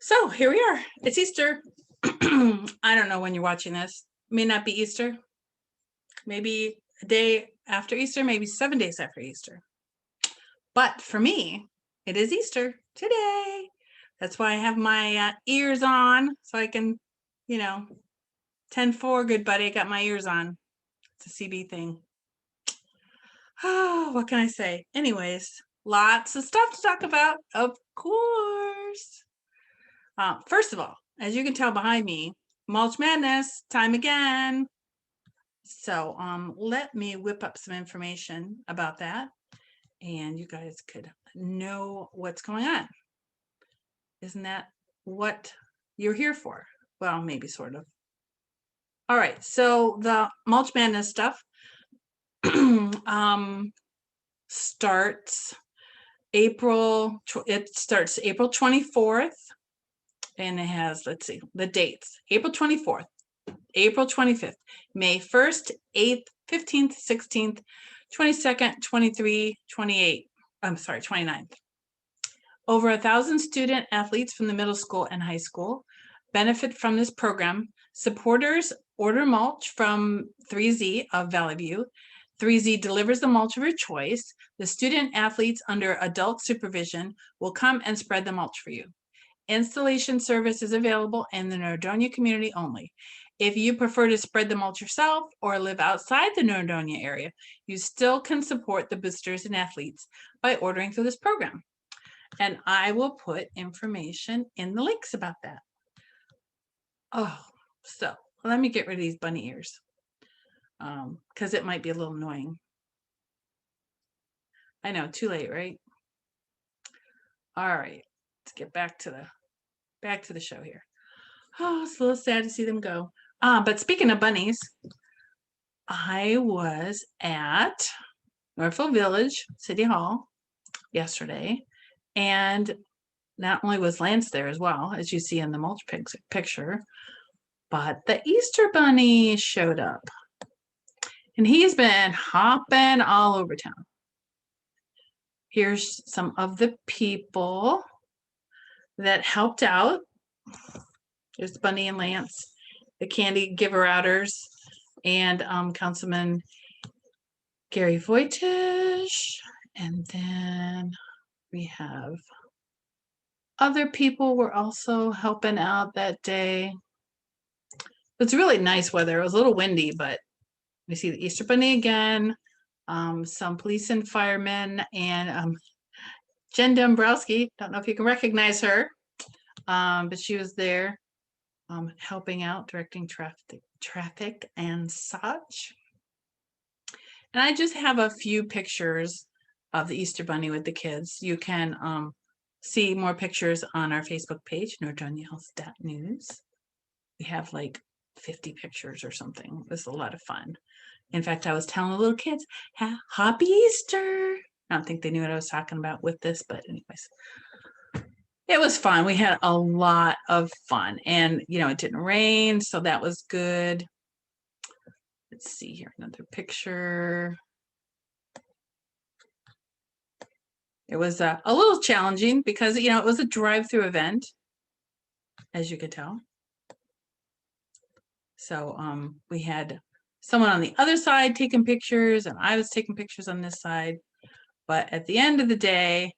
So here we are. It's Easter. I don't know when you're watching this. May not be Easter. Maybe a day after Easter, maybe 7 days after Easter. But for me, it is Easter today. That's why I have my ears on so I can, 10-4, good buddy. I got my ears on. It's a CB thing. Oh, what can I say? Anyways, lots of stuff to talk about, of course. First of all, as you can tell behind me, Mulch Madness time again. So let me whip up some information about that and you guys could know what's going on. Isn't that what you're here for? Well, maybe sort of. All right, so the Mulch Madness stuff starts April 24th, and it has, let's see, the dates. April 24th, April 25th, May 1st, 8th, 15th, 16th, 22nd, 23, 28, 29th. Over 1,000 student athletes from the middle school and high school benefit from this program. Supporters order mulch from 3Z of Valley View. 3Z delivers the mulch of your choice. The student athletes under adult supervision will come and spread the mulch for you. Installation service is available in the Nordonia community only. If you prefer to spread the mulch yourself or live outside the Nordonia area, you still can support the boosters and athletes by ordering through this program. And I will put information in the links about that. Oh, so let me get rid of these bunny ears because it might be a little annoying. I know, too late, right? All right, let's get back to the show here. Oh, it's a little sad to see them go. But speaking of bunnies, I was at Northville Village City Hall yesterday, and not only was Lance there as well, as you see in the mulch picture, but the Easter Bunny showed up. And he's been hopping all over town. Here's some of the people that helped out. There's Bunny and Lance, the candy giver outers, and Councilman Gary Voitish. And then we have other people were also helping out that day. It's really nice weather. It was a little windy, but we see the Easter Bunny again, some police and firemen, and Jen Dombrowski. Don't know if you can recognize her, but she was there helping out, directing traffic and such. And I just have a few pictures of the Easter Bunny with the kids. You can see more pictures on our Facebook page, NordoniaHealth.news. We have like 50 pictures or something. It was a lot of fun. In fact, I was telling the little kids, Happy Easter. I don't think they knew what I was talking about with this, but anyways, it was fun. We had a lot of fun, and it didn't rain, so that was good. Let's see here, another picture. It was a little challenging because, it was a drive-through event, as you could tell. So we had someone on the other side taking pictures, and I was taking pictures on this side. But at the end of the day,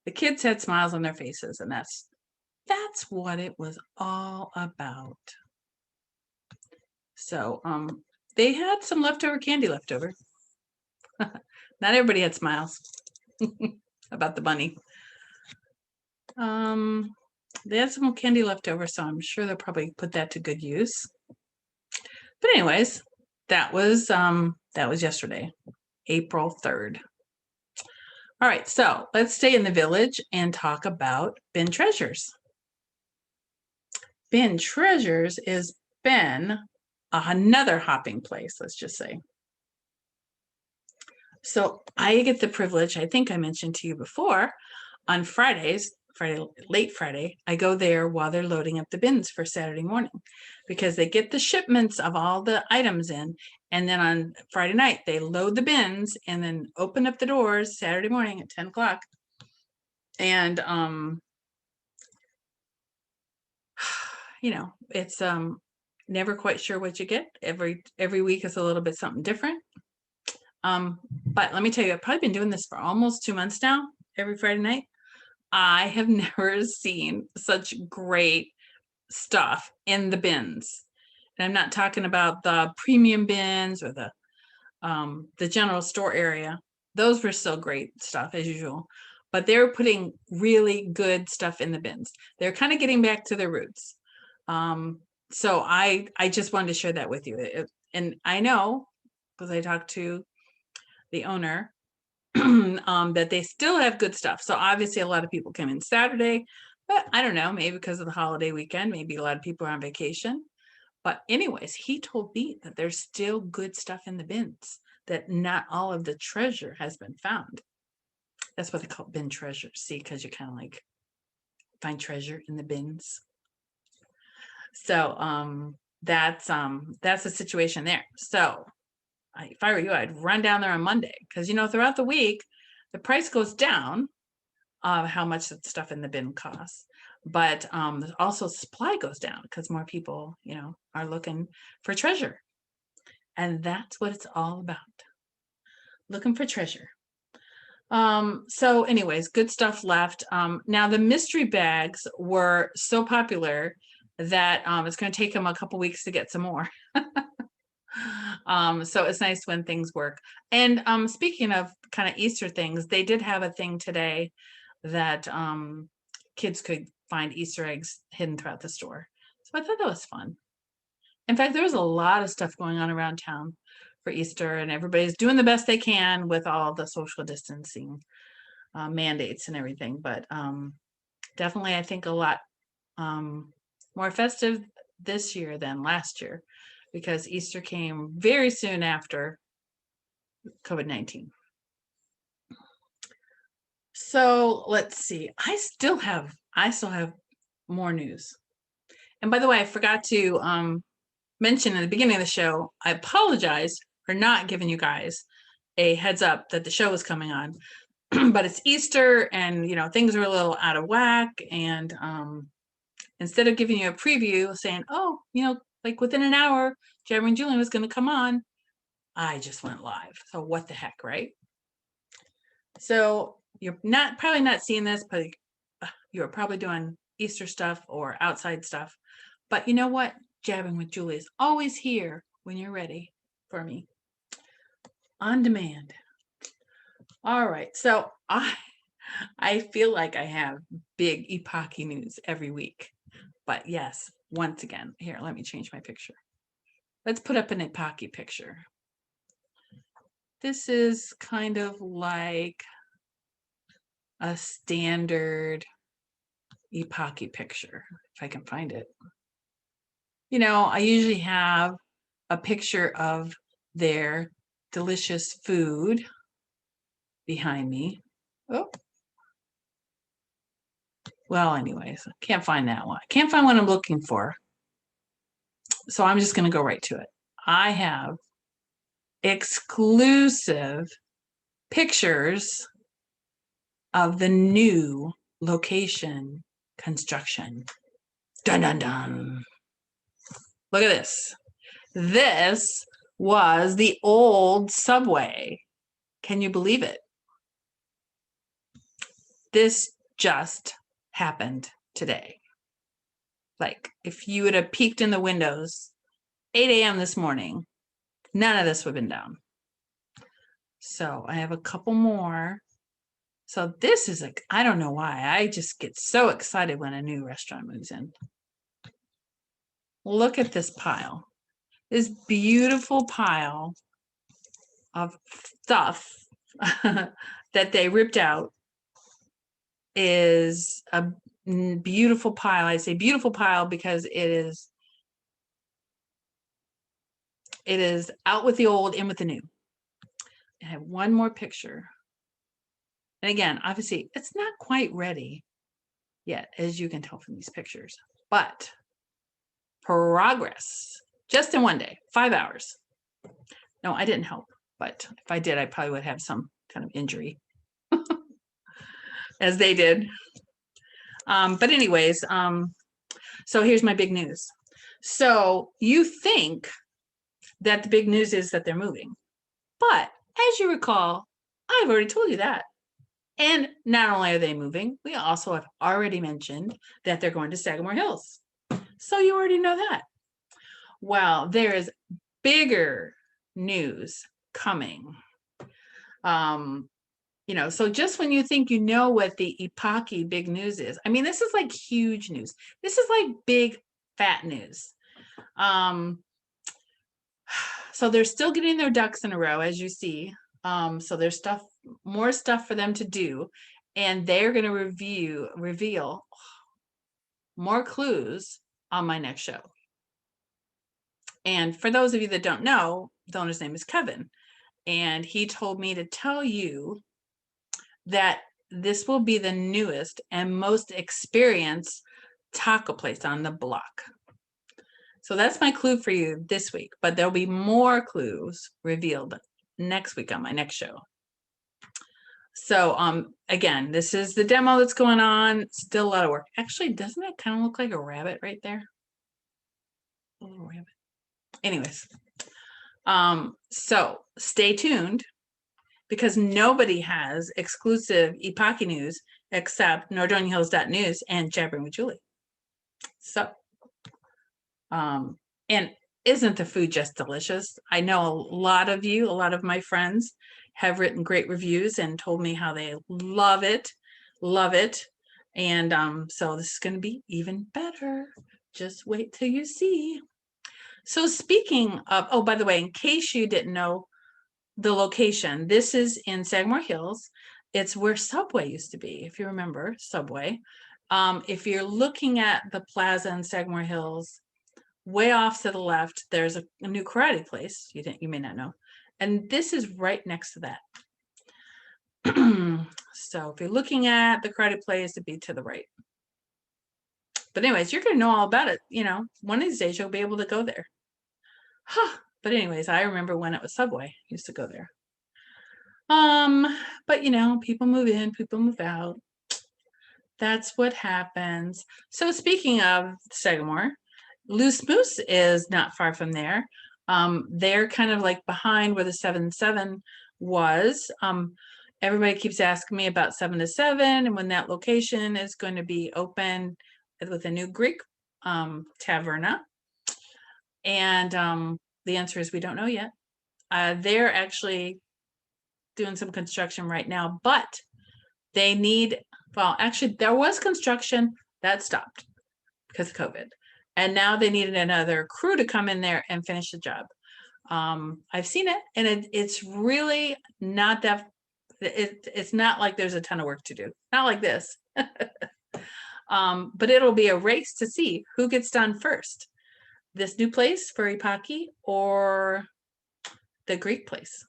the kids had smiles on their faces, and that's what it was all about. So they had some leftover candy left over. Not everybody had smiles about the bunny. They had some candy left over, so I'm sure they'll probably put that to good use. But anyways, that was yesterday, April 3rd. All right, so let's stay in the village and talk about Bin Treasures. Bin Treasures is been another hopping place, let's just say. So I get the privilege, I think I mentioned to you before, on late Friday, I go there while they're loading up the bins for Saturday morning because they get the shipments of all the items in. And then on Friday night, they load the bins and then open up the doors Saturday morning at 10 o'clock. And it's never quite sure what you get. Every week is a little bit something different. But let me tell you, I've probably been doing this for almost 2 months now, every Friday night. I have never seen such great stuff in the bins. And I'm not talking about the premium bins or the general store area. Those were still great stuff as usual, but they're putting really good stuff in the bins. They're kind of getting back to their roots. So I just wanted to share that with you. And I know, because I talked to the owner, that they still have good stuff. So obviously a lot of people came in Saturday, but I don't know, maybe because of the holiday weekend, maybe a lot of people are on vacation. But anyways, he told me that there's still good stuff in the bins, that not all of the treasure has been found. That's what they call bin treasure. See, because you kind of like find treasure in the bins. So that's the situation there. So if I were you, I'd run down there on Monday, because throughout the week the price goes down of how much the stuff in the bin costs, but also supply goes down because more people are looking for treasure, and that's what it's all about, looking for treasure. So anyways, good stuff left. Now the mystery bags were so popular that it's going to take them a couple weeks to get some more. So it's nice when things work. And speaking of kind of Easter things, they did have a thing today that kids could find Easter eggs hidden throughout the store. So I thought that was fun. In fact, there was a lot of stuff going on around town for Easter, and everybody's doing the best they can with all the social distancing mandates and everything. But definitely, I think a lot more festive this year than last year, because Easter came very soon after COVID-19. So let's see. I still have more news. And by the way, I forgot to mention at the beginning of the show, I apologize for not giving you guys a heads up that the show was coming on. But it's Easter, and things are a little out of whack. And instead of giving you a preview saying, oh, like within an hour, Jabbering Julian was going to come on, I just went live. So what the heck, right? So you're probably not seeing this, but you're probably doing Easter stuff or outside stuff. But you know what? Jabbering with Julie is always here when you're ready for me. On demand. All right. So I feel like I have big epochy news every week. But yes, once again, here, let me change my picture. Let's put up an epochy picture. This is kind of like a standard epochy picture, if I can find it. I usually have a picture of their delicious food behind me. Oh. Well, anyways, can't find that one. Can't find what I'm looking for. So I'm just going to go right to it. I have exclusive pictures of the new location construction. Dun, dun, dun. Look at this. This was the old Subway. Can you believe it? This just happened today. Like, if you would have peeked in the windows 8 a.m. this morning, none of this would have been down. So I have a couple more. So this is like, I don't know why, I just get so excited when a new restaurant moves in. Look at this pile. This beautiful pile of stuff that they ripped out is a beautiful pile. I say beautiful pile because it is out with the old, in with the new. I have one more picture. And again, obviously, it's not quite ready yet, as you can tell from these pictures, but progress. Just in one day, 5 hours. No, I didn't help, but if I did, I probably would have some kind of injury, as they did. But anyways, So here's my big news. So you think that the big news is that they're moving, but as you recall, I've already told you that. And not only are they moving, we also have already mentioned that they're going to Sagamore Hills. So you already know that. Well, there is bigger news coming. So just when you think you know what the epoxy big news is, I mean, this is like huge news. This is like big fat news. So they're still getting their ducks in a row, as you see. So there's more stuff for them to do, and they're going to reveal more clues on my next show. And for those of you that don't know, the owner's name is Kevin, and he told me to tell you that this will be the newest and most experienced taco place on the block. So that's my clue for you this week, but there'll be more clues revealed next week on my next show. So again, this is the demo that's going on. Still a lot of work. Actually, doesn't it kind of look like a rabbit right there? A little rabbit. Anyways, so stay tuned, because nobody has exclusive epoxy news except Nordonia-Hills.news and Jabbering with Julie. So, and isn't the food just delicious? I know a lot of my friends have written great reviews and told me how they love it. And so this is going to be even better. Just wait till you see. So speaking of, oh, by the way, in case you didn't know the location, this is in Sagamore Hills. It's where Subway used to be, if you remember Subway. If you're looking at the plaza in Sagamore Hills, way off to the left, there's a new karate place you may not know. And this is right next to that. So if you're looking at the karate place, it'd be to the right. But anyways, you're going to know all about it. One of these days you'll be able to go there. But anyways, I remember when it was Subway, I used to go there. But people move in, people move out. That's what happens. So speaking of Sagamore, Loose Moose is not far from there. They're kind of like behind where the 7-7 was. Everybody keeps asking me about 7 to 7 and when that location is going to be open with a new Greek taverna. And the answer is we don't know yet. They're actually doing some construction right now, but they need, well, actually there was construction that stopped because of COVID. And now they needed another crew to come in there and finish the job. I've seen it, and it's really not that, it's not like there's a ton of work to do. Not like this. But it'll be a race to see who gets done first. This new place for epoxy or the Greek place.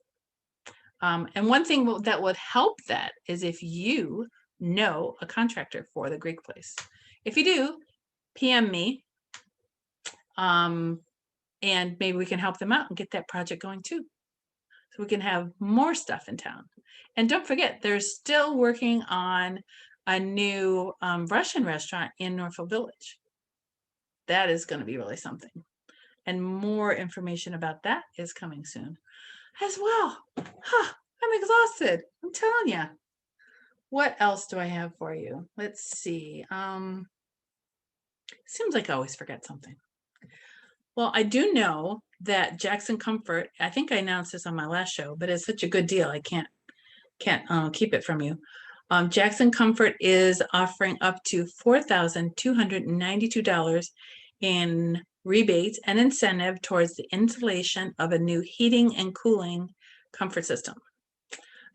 And one thing that would help that is if you know a contractor for the Greek place. If you do, PM me. And maybe we can help them out and get that project going too. So we can have more stuff in town. And don't forget, they're still working on a new Russian restaurant in Norfolk Village. That is going to be really something. And more information about that is coming soon as well. I'm exhausted. I'm telling you. What else do I have for you? Let's see. Seems like I always forget something. Well, I do know that Jackson Comfort, I think I announced this on my last show, but it's such a good deal, I can't keep it from you. Jackson Comfort is offering up to $4,292 in rebates and incentive towards the installation of a new heating and cooling comfort system.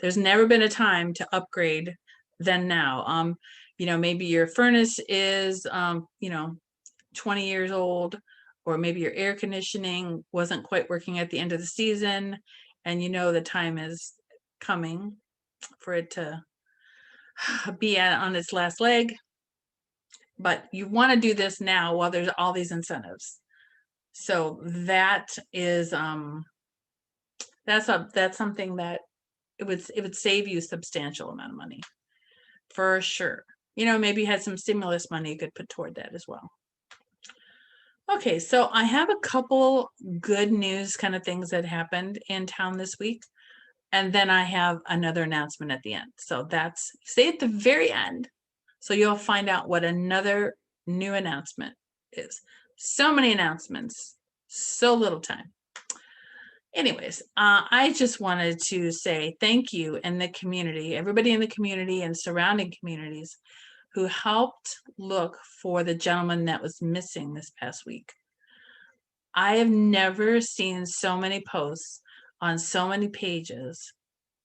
There's never been a time to upgrade than now. Maybe your furnace is, 20 years old, or maybe your air conditioning wasn't quite working at the end of the season, and the time is coming for it to be on its last leg. But you want to do this now while there's all these incentives. So that is that's something that it would save you a substantial amount of money for sure. Maybe you had some stimulus money you could put toward that as well. Okay, so I have a couple good news kind of things that happened in town this week. And then I have another announcement at the end. So that's stay at the very end. So you'll find out what another new announcement is. So many announcements, so little time. Anyways, I just wanted to say thank you in the community, everybody in the community and surrounding communities who helped look for the gentleman that was missing this past week. I have never seen so many posts on so many pages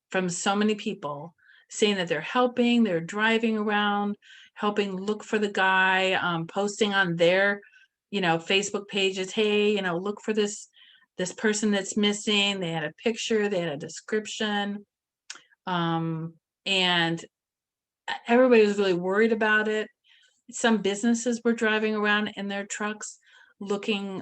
from so many people saying that they're helping, they're driving around, helping look for the guy, posting on their, Facebook pages, hey, look for this person that's missing. They had a picture, they had a description, and everybody was really worried about it. Some businesses were driving around in their trucks looking,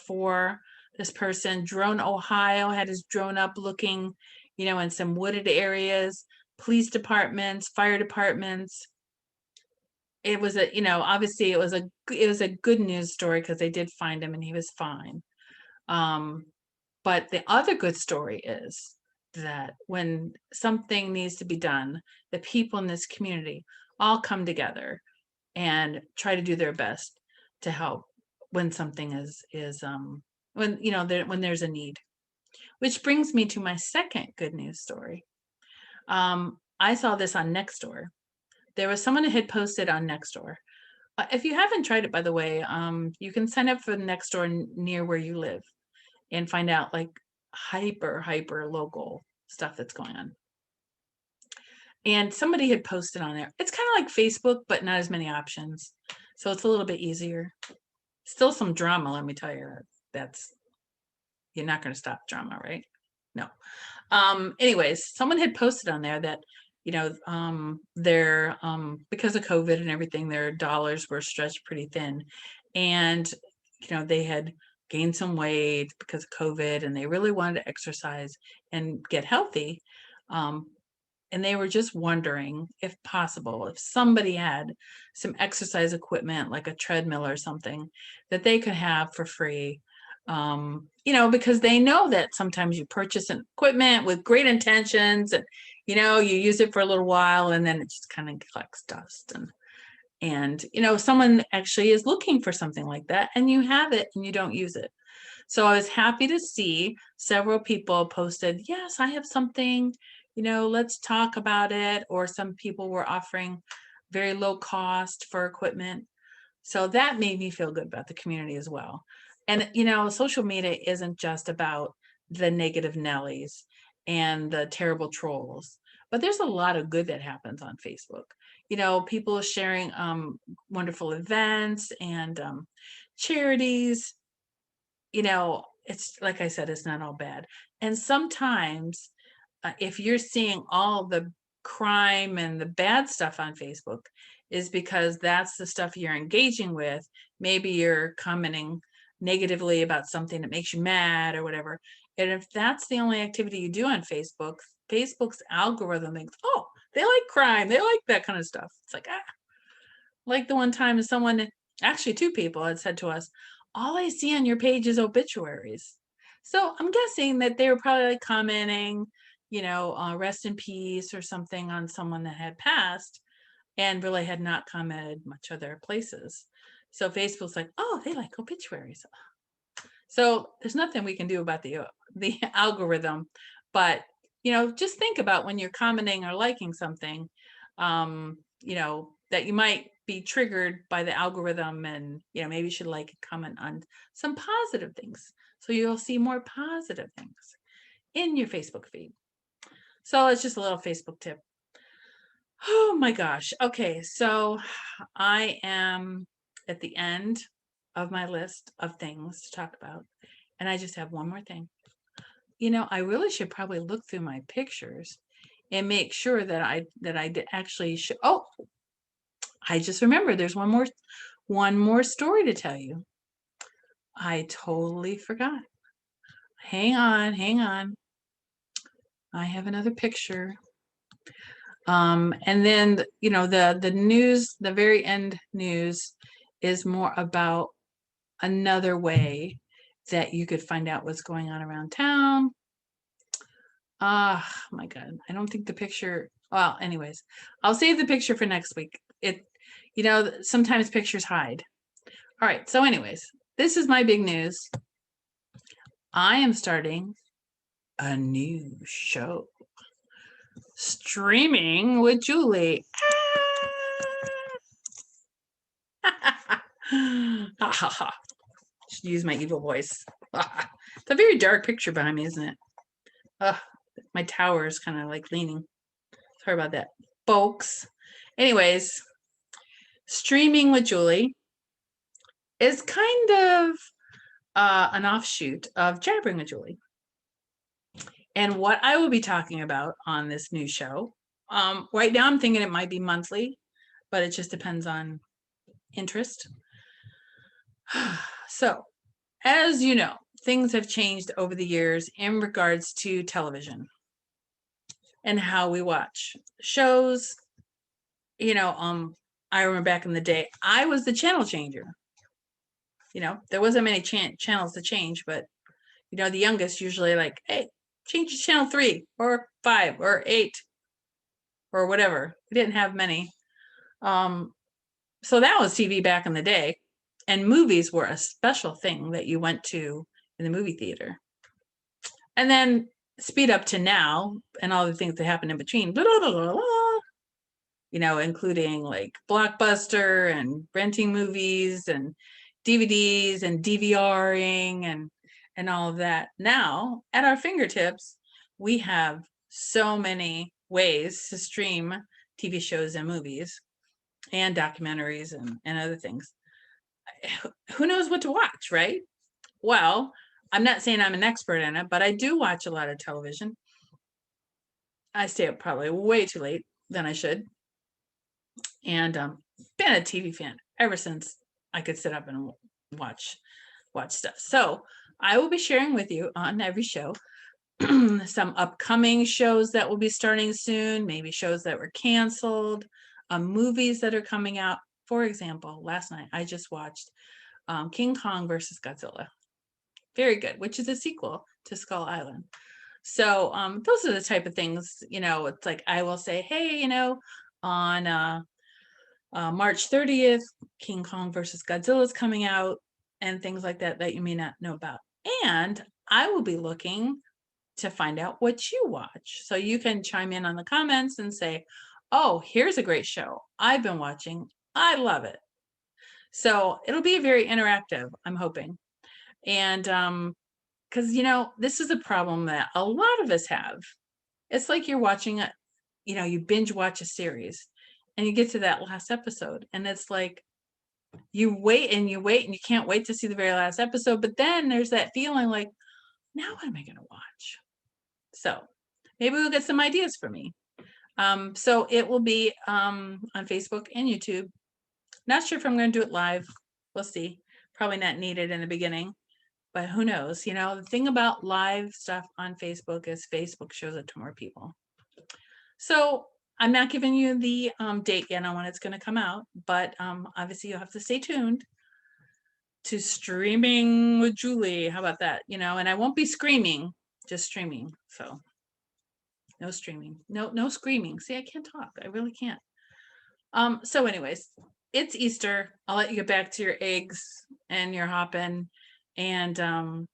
for this person. Drone Ohio had his drone up looking, in some wooded areas, police departments, fire departments. It was obviously it was a good news story because they did find him and he was fine. But the other good story is that when something needs to be done, the people in this community all come together and try to do their best to help when something is when there's a need. Which brings me to my second good news story. I saw this on Nextdoor. There was someone who had posted on Nextdoor. If you haven't tried it, by the way, you can sign up for Nextdoor near where you live and find out like hyper local stuff that's going on. And somebody had posted on there. It's kind of like Facebook, but not as many options. So it's a little bit easier. Still some drama, let me tell you. That's You're not going to stop drama, right? No. Anyways, someone had posted on there that their because of COVID and everything, their dollars were stretched pretty thin, and they had gained some weight because of COVID, and they really wanted to exercise and get healthy. And they were just wondering if possible, if somebody had some exercise equipment like a treadmill or something that they could have for free. Because they know that sometimes you purchase an equipment with great intentions and, you use it for a little while and then it just kind of collects dust. And someone actually is looking for something like that and you have it and you don't use it. So I was happy to see several people posted, yes, I have something, let's talk about it. Or some people were offering very low cost for equipment. So that made me feel good about the community as well. And, social media isn't just about the negative Nellies and the terrible trolls, but there's a lot of good that happens on Facebook. People sharing wonderful events and charities. It's like I said, it's not all bad. And sometimes if you're seeing all the crime and the bad stuff on Facebook, is because that's the stuff you're engaging with. Maybe you're commenting negatively about something that makes you mad or whatever. And if that's the only activity you do on Facebook, Facebook's algorithm thinks, oh, they like crime, they like that kind of stuff. It's like the one time someone, actually two people had said to us, all I see on your page is obituaries. So I'm guessing that they were probably like commenting, rest in peace or something on someone that had passed and really had not commented much other places. So Facebook's like, oh, they like obituaries. So there's nothing we can do about the algorithm, but just think about when you're commenting or liking something, that you might be triggered by the algorithm, and maybe you should like and comment on some positive things, so you'll see more positive things in your Facebook feed. So it's just a little Facebook tip. Oh my gosh. Okay, so I am at the end of my list of things to talk about, and I just have one more thing. I really should probably look through my pictures and make sure that I actually should. Oh, I just remembered there's one more story to tell you. I totally forgot. Hang on. I have another picture. And then the news, the very end news is more about another way that you could find out what's going on around town. Ah, my God. I don't think the picture, well, anyways, I'll save the picture for next week. Sometimes pictures hide. All right. So anyways, this is my big news. I am starting a new show. Streaming with Julie. Should use my evil voice. It's a very dark picture behind me, isn't it? My tower is kind of like leaning. Sorry about that, folks. Anyways, streaming with Julie is kind of an offshoot of Jabbering with Julie. And what I will be talking about on this new show, right now I'm thinking it might be monthly, but it just depends on interest. So, as you know, things have changed over the years in regards to television and how we watch shows. I remember back in the day, I was the channel changer. There wasn't many channels to change, but the youngest usually like, hey, change to channel 3 or 5 or 8 or whatever. We didn't have many. So that was TV back in the day. And movies were a special thing that you went to in the movie theater. And then speed up to now and all the things that happened in between, blah, blah, blah, blah, including like Blockbuster and renting movies and DVDs and DVRing and all of that. Now, at our fingertips, we have so many ways to stream TV shows and movies and documentaries and other things. Who knows what to watch, right? Well, I'm not saying I'm an expert in it, but I do watch a lot of television. I stay up probably way too late than I should. And been a TV fan ever since I could sit up and watch stuff. So I will be sharing with you on every show some upcoming shows that will be starting soon, maybe shows that were canceled, movies that are coming out. For example, last night I just watched King Kong versus Godzilla. Very good, which is a sequel to Skull Island. So those are the type of things, it's like I will say, hey, on March 30th, King Kong versus Godzilla is coming out and things like that you may not know about. And I will be looking to find out what you watch. So you can chime in on the comments and say, oh, here's a great show I've been watching. I love it. So it'll be very interactive, I'm hoping. And because, this is a problem that a lot of us have. It's like you're watching you binge watch a series and you get to that last episode and it's like you wait and you can't wait to see the very last episode. But then there's that feeling like, now what am I going to watch? So maybe we'll get some ideas from me. So it will be on Facebook and YouTube. Not sure if I'm going to do it live. We'll see. Probably not needed in the beginning, but who knows? The thing about live stuff on Facebook is Facebook shows it to more people. So I'm not giving you the date yet on when it's going to come out, but obviously you'll have to stay tuned to Streaming with Julie. How about that? And I won't be screaming, just streaming. So no streaming, no screaming. See, I can't talk. I really can't. So anyways, it's Easter. I'll let you get back to your eggs and your hopping and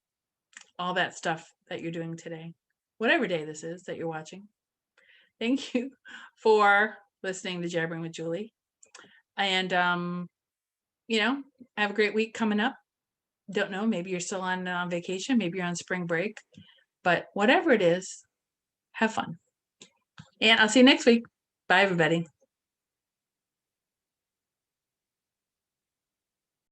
all that stuff that you're doing today, whatever day this is that you're watching. Thank you for listening to Jabbering with Julie. And, have a great week coming up. Don't know, maybe you're still on vacation, maybe you're on spring break, but whatever it is, have fun. And I'll see you next week. Bye, everybody.